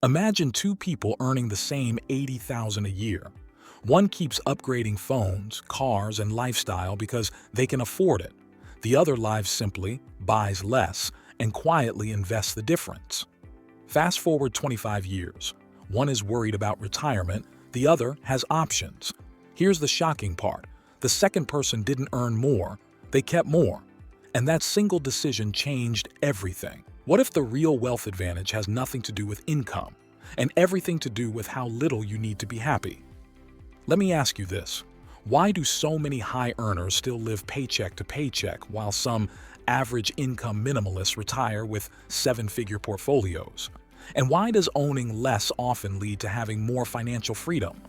Imagine two people earning the same $80,000 a year. One keeps upgrading phones, cars, and lifestyle because they can afford it. The other lives simply, buys less, and quietly invests the difference. Fast forward 25 years. One is worried about retirement, the other has options. Here's the shocking part. The second person didn't earn more, they kept more. And that single decision changed everything. What if the real wealth advantage has nothing to do with income and everything to do with how little you need to be happy? Let me ask you this. Why do so many high earners still live paycheck to paycheck while some average income minimalists retire with seven-figure portfolios? And why does owning less often lead to having more financial freedom?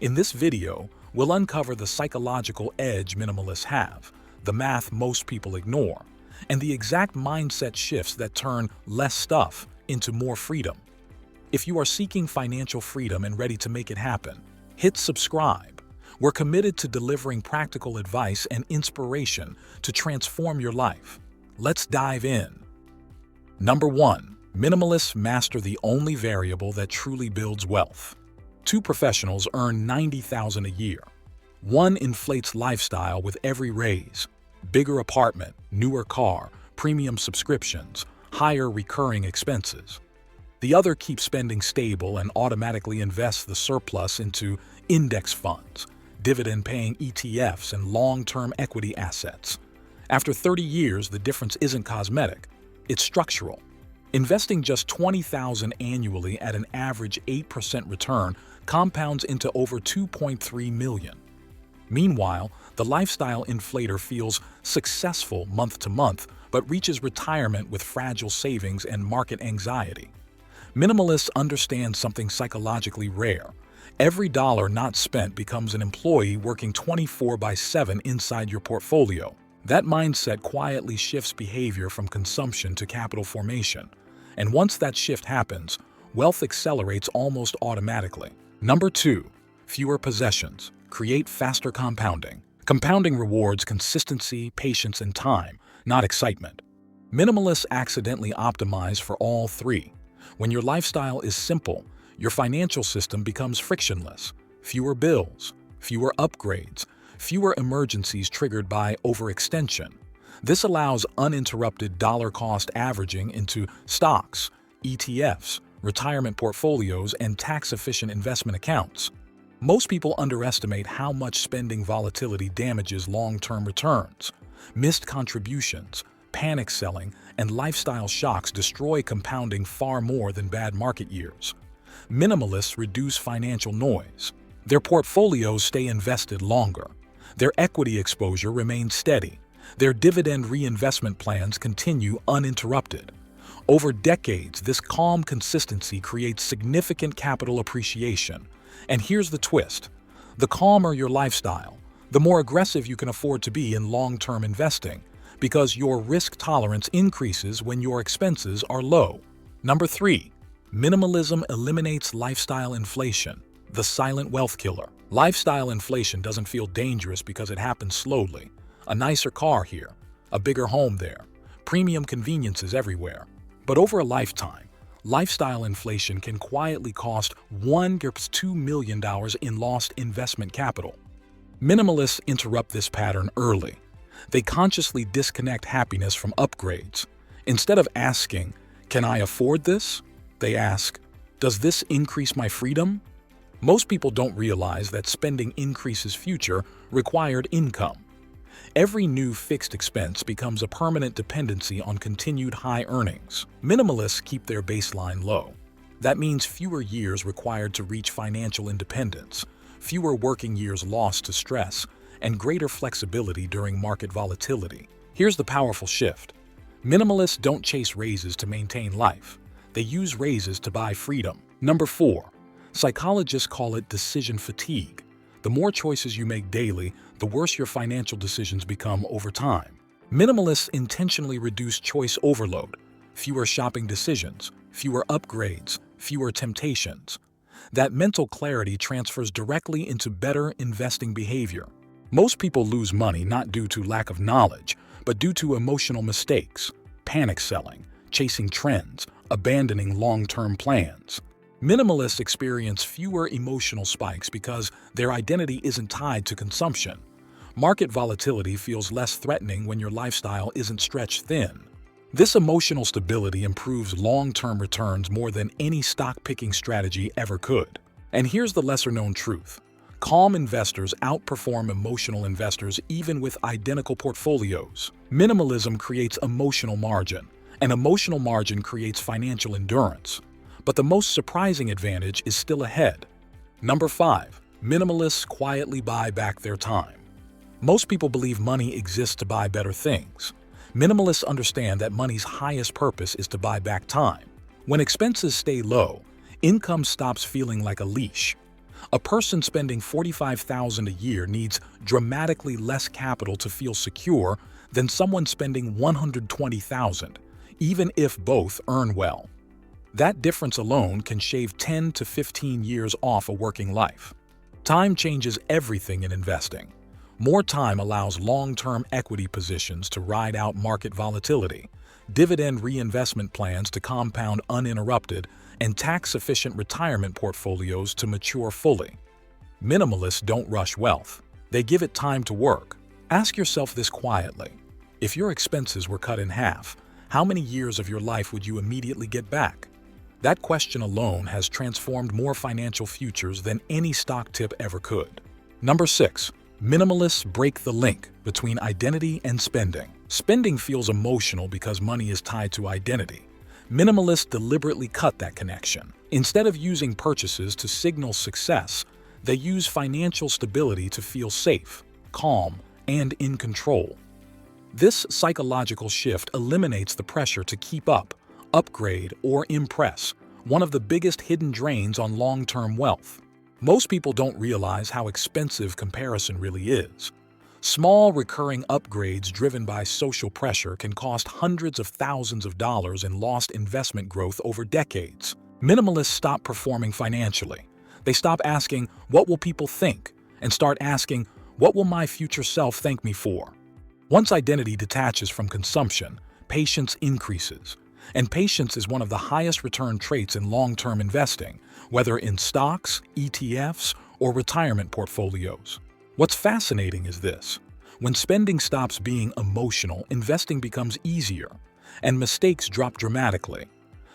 In this video, we'll uncover the psychological edge minimalists have, the math most people ignore, and the exact mindset shifts that turn less stuff into more freedom. If you are seeking financial freedom and ready to make it happen, hit subscribe. We're committed to delivering practical advice and inspiration to transform your life. Let's dive in. Number 1. Minimalists master the only variable that truly builds wealth. Two professionals earn $90,000 a year. One inflates lifestyle with every raise. Bigger apartment, newer car, premium subscriptions, higher recurring expenses. The other keeps spending stable and automatically invests the surplus into index funds, dividend-paying ETFs, and long-term equity assets. After 30 years, the difference isn't cosmetic, it's structural. Investing just $20,000 annually at an average 8% return compounds into over $2.3 million. Meanwhile, the lifestyle inflator feels successful month to month, but reaches retirement with fragile savings and market anxiety. Minimalists understand something psychologically rare. Every dollar not spent becomes an employee working 24/7 inside your portfolio. That mindset quietly shifts behavior from consumption to capital formation. And once that shift happens, wealth accelerates almost automatically. Number 2. Fewer possessions. Create faster compounding. Compounding rewards consistency, patience, and time, not excitement. Minimalists accidentally optimize for all three. When your lifestyle is simple, your financial system becomes frictionless. Fewer bills, fewer upgrades, fewer emergencies triggered by overextension. This allows uninterrupted dollar-cost averaging into stocks, ETFs, retirement portfolios, and tax-efficient investment accounts. Most people underestimate how much spending volatility damages long-term returns. Missed contributions, panic selling, and lifestyle shocks destroy compounding far more than bad market years. Minimalists reduce financial noise. Their portfolios stay invested longer. Their equity exposure remains steady. Their dividend reinvestment plans continue uninterrupted. Over decades, this calm consistency creates significant capital appreciation. And here's the twist. The calmer your lifestyle, the more aggressive you can afford to be in long-term investing, because your risk tolerance increases when your expenses are low. Number 3. Minimalism eliminates lifestyle inflation, the silent wealth killer. Lifestyle inflation doesn't feel dangerous because it happens slowly. A nicer car here, a bigger home there, premium conveniences everywhere. But over a lifetime, lifestyle inflation can quietly cost $1 to $2 million in lost investment capital. Minimalists interrupt this pattern early. They consciously disconnect happiness from upgrades. Instead of asking, "Can I afford this?" they ask, "Does this increase my freedom?" Most people don't realize that spending increases future required income. Every new fixed expense becomes a permanent dependency on continued high earnings. Minimalists keep their baseline low. That means fewer years required to reach financial independence, fewer working years lost to stress, and greater flexibility during market volatility. Here's the powerful shift. Minimalists don't chase raises to maintain life. They use raises to buy freedom. Number 4. Psychologists call it decision fatigue. The more choices you make daily, the worse your financial decisions become over time. Minimalists intentionally reduce choice overload, fewer shopping decisions, fewer upgrades, fewer temptations. That mental clarity transfers directly into better investing behavior. Most people lose money not due to lack of knowledge, but due to emotional mistakes, panic selling, chasing trends, abandoning long-term plans. Minimalists experience fewer emotional spikes because their identity isn't tied to consumption. Market volatility feels less threatening when your lifestyle isn't stretched thin. This emotional stability improves long-term returns more than any stock-picking strategy ever could. And here's the lesser-known truth. Calm investors outperform emotional investors even with identical portfolios. Minimalism creates emotional margin, and emotional margin creates financial endurance. But the most surprising advantage is still ahead. Number 5. Minimalists quietly buy back their time. Most people believe money exists to buy better things. Minimalists understand that money's highest purpose is to buy back time. When expenses stay low, income stops feeling like a leash. A person spending $45,000 a year needs dramatically less capital to feel secure than someone spending $120,000, even if both earn well. That difference alone can shave 10 to 15 years off a working life. Time changes everything in investing. More time allows long-term equity positions to ride out market volatility, dividend reinvestment plans to compound uninterrupted, and tax-efficient retirement portfolios to mature fully. Minimalists don't rush wealth. They give it time to work. Ask yourself this quietly. If your expenses were cut in half, how many years of your life would you immediately get back? That question alone has transformed more financial futures than any stock tip ever could. Number 6. Minimalists break the link between identity and spending. Spending feels emotional because money is tied to identity. Minimalists deliberately cut that connection. Instead of using purchases to signal success, they use financial stability to feel safe, calm, and in control. This psychological shift eliminates the pressure to keep up, upgrade, or impress, one of the biggest hidden drains on long-term wealth. Most people don't realize how expensive comparison really is. Small, recurring upgrades driven by social pressure can cost hundreds of thousands of dollars in lost investment growth over decades. Minimalists stop performing financially. They stop asking, "What will people think?" and start asking, "What will my future self thank me for?" Once identity detaches from consumption, patience increases. And patience is one of the highest return traits in long-term investing, whether in stocks, ETFs, or retirement portfolios. What's fascinating is this. When spending stops being emotional, investing becomes easier, and mistakes drop dramatically.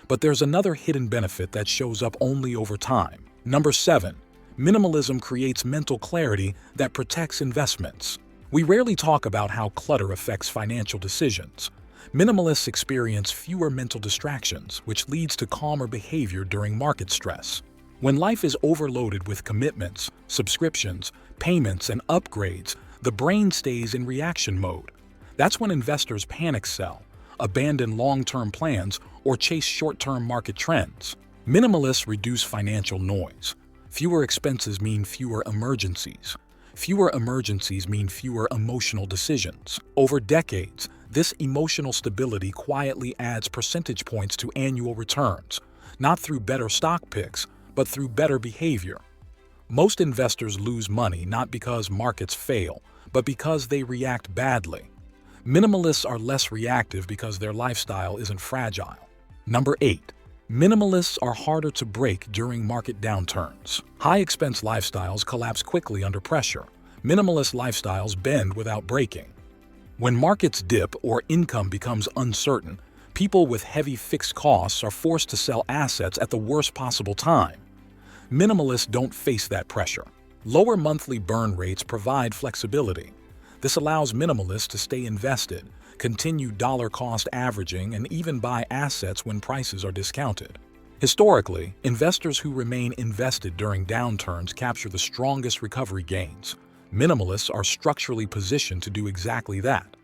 But there's another hidden benefit that shows up only over time. Number 7. Minimalism creates mental clarity that protects investments. We rarely talk about how clutter affects financial decisions. Minimalists experience fewer mental distractions, which leads to calmer behavior during market stress. When life is overloaded with commitments, subscriptions, payments, and upgrades, the brain stays in reaction mode. That's when investors panic sell, abandon long-term plans, or chase short-term market trends. Minimalists reduce financial noise. Fewer expenses mean fewer emergencies. Fewer emergencies mean fewer emotional decisions. Over decades, this emotional stability quietly adds percentage points to annual returns, not through better stock picks, but through better behavior. Most investors lose money not because markets fail, but because they react badly. Minimalists are less reactive because their lifestyle isn't fragile. Number 8. Minimalists are harder to break during market downturns. High-expense lifestyles collapse quickly under pressure. Minimalist lifestyles bend without breaking. When markets dip or income becomes uncertain, people with heavy fixed costs are forced to sell assets at the worst possible time. Minimalists don't face that pressure. Lower monthly burn rates provide flexibility. This allows minimalists to stay invested, continue dollar-cost averaging, and even buy assets when prices are discounted. Historically, investors who remain invested during downturns capture the strongest recovery gains. Minimalists are structurally positioned to do exactly that.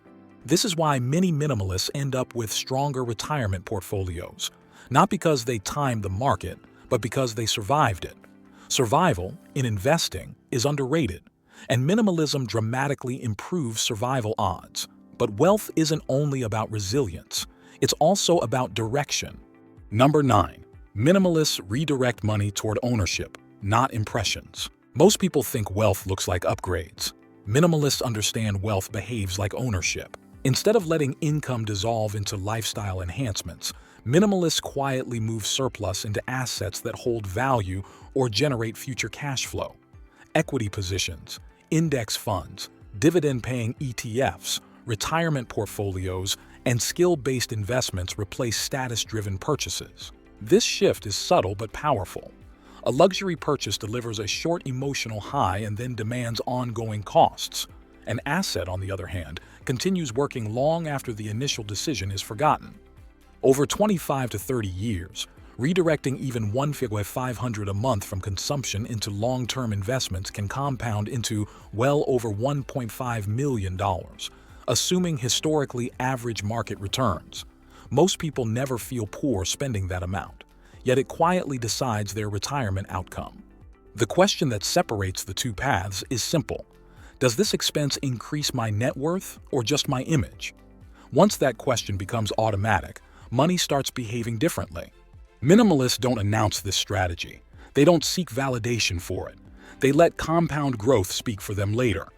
This is why many minimalists end up with stronger retirement portfolios, not because they timed the market, but because they survived it. Survival, in investing, is underrated, and minimalism dramatically improves survival odds. But wealth isn't only about resilience, it's also about direction. Number 9. Minimalists redirect money toward ownership, not impressions. Most people think wealth looks like upgrades. Minimalists understand wealth behaves like ownership. Instead of letting income dissolve into lifestyle enhancements, Minimalists quietly move surplus into assets that hold value or generate future cash flow. Equity positions, index funds, dividend-paying ETFs, retirement portfolios, and skill-based investments replace status-driven purchases. This shift is subtle but powerful. A luxury purchase delivers a short emotional high and then demands ongoing costs. An asset, on the other hand, continues working long after the initial decision is forgotten. Over 25 to 30 years, redirecting even 1,500 a month from consumption into long-term investments can compound into well over $1.5 million, assuming historically average market returns. Most people never feel poor spending that amount, yet it quietly decides their retirement outcome. The question that separates the two paths is simple. Does this expense increase my net worth or just my image? Once that question becomes automatic, money starts behaving differently. Minimalists don't announce this strategy. They don't seek validation for it. They let compound growth speak for them later.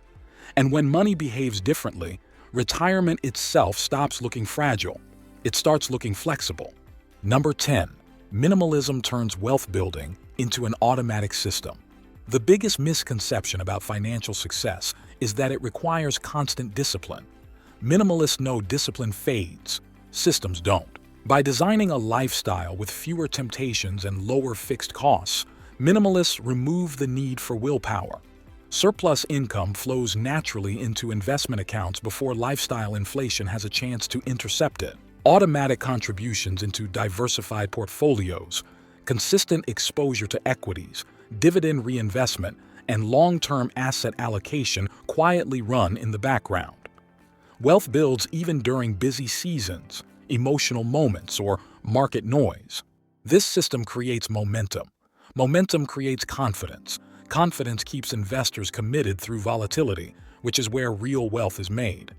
And when money behaves differently, retirement itself stops looking fragile. It starts looking flexible. Number 10. Minimalism turns wealth building into an automatic system. The biggest misconception about financial success is that it requires constant discipline. Minimalists know discipline fades. Systems don't. By designing a lifestyle with fewer temptations and lower fixed costs, minimalists remove the need for willpower. Surplus income flows naturally into investment accounts before lifestyle inflation has a chance to intercept it. Automatic contributions into diversified portfolios, consistent exposure to equities, dividend reinvestment, and long-term asset allocation quietly run in the background. Wealth builds even during busy seasons, emotional moments, or market noise. This system creates momentum. Momentum creates confidence. Confidence keeps investors committed through volatility, which is where real wealth is made.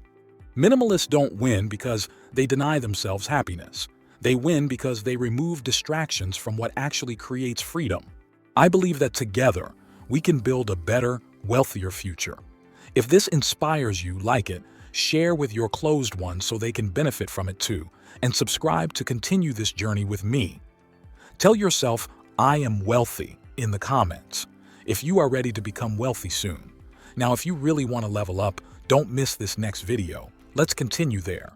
Minimalists don't win because they deny themselves happiness. They win because they remove distractions from what actually creates freedom. I believe that together, we can build a better, wealthier future. If this inspires you, like it, share with your closed ones so they can benefit from it too, and subscribe to continue this journey with me. Tell yourself, I am wealthy, in the comments, if you are ready to become wealthy soon. Now, if you really want to level up, don't miss this next video. Let's continue there.